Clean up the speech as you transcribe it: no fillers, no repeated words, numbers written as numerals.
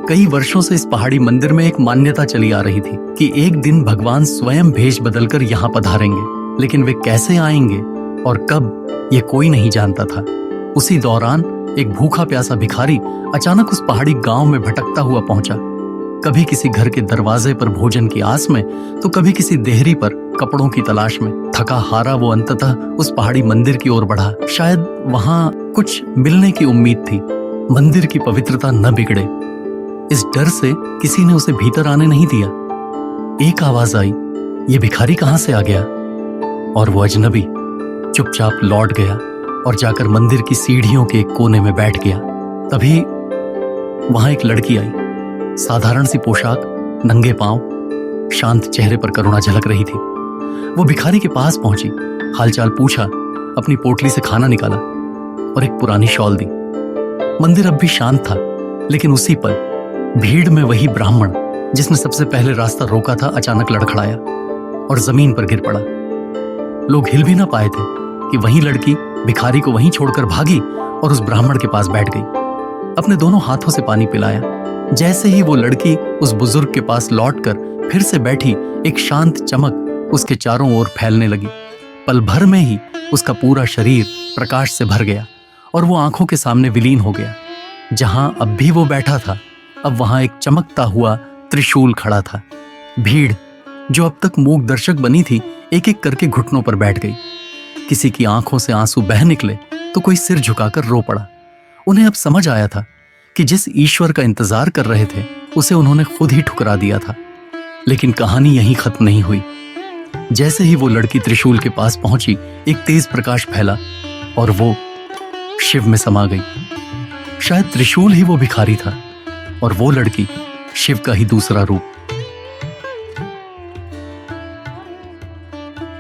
कई वर्षों से इस पहाड़ी मंदिर में एक मान्यता चली आ रही थी कि एक दिन भगवान स्वयं भेष बदलकर यहाँ पधारेंगे, लेकिन वे कैसे आएंगे और कब, ये कोई नहीं जानता था। उसी दौरान एक भूखा प्यासा भिखारी अचानक उस पहाड़ी गांव में भटकता हुआ पहुंचा। कभी किसी घर के दरवाजे पर भोजन की आस में, तो कभी किसी देहरी पर कपड़ों की तलाश में। थका हारा वो अंततः उस पहाड़ी मंदिर की ओर बढ़ा। शायद वहां कुछ मिलने की उम्मीद थी, मंदिर की पवित्रता न बिगड़े। इस डर से किसी ने उसे भीतर आने नहीं दिया। एक आवाज आई, ये भिखारी कहां से आ गया? और वो अजनबी चुपचाप लौट गया और जाकर मंदिर की सीढ़ियों के एक कोने में बैठ गया। तभी वहां एक लड़की आई, साधारण सी पोशाक, नंगे पांव, शांत चेहरे पर करुणा झलक रही थी। वो भिखारी के पास पहुंची, हालचाल पूछा, अपनी पोटली से खाना निकाला और एक पुरानी शॉल दी। मंदिर अब भी शांत था, लेकिन उसी पल भीड़ में वही ब्राह्मण जिसने सबसे पहले रास्ता रोका था अचानक लड़खड़ाया और जमीन पर गिर पड़ा। लोग हिल भी ना पाए थे कि वही लड़की भिखारी को वहीं छोड़कर भागी और उस ब्राह्मण के पास बैठ गई। अपने दोनों हाथों से पानी पिलाया। जैसे ही वो लड़की उस बुजुर्ग के पास लौटकर फिर से बैठी, एक शांत चमक उसके चारों ओर फैलने लगी। पल भर में ही उसका पूरा शरीर प्रकाश से भर गया और वो आंखों के सामने विलीन हो गया। जहां अब भी वो बैठा था, अब वहां एक चमकता हुआ त्रिशूल खड़ा था। भीड़, जो अब तक मूक दर्शक बनी थी, एक एक करके घुटनों पर बैठ गई। किसी की आंखों से आंसू बह निकले तो कोई सिर झुकाकर रो पड़ा। उन्हें अब समझ आया था कि जिस ईश्वर का इंतजार कर रहे थे, उसे उन्होंने खुद ही ठुकरा दिया था। लेकिन कहानी यहीं खत्म नहीं हुई। जैसे ही वो लड़की त्रिशूल के पास पहुंची, एक तेज प्रकाश फैला और वो शिव में समा गई। शायद त्रिशूल ही वो भिखारी था और वो लड़की शिव का ही दूसरा रूप।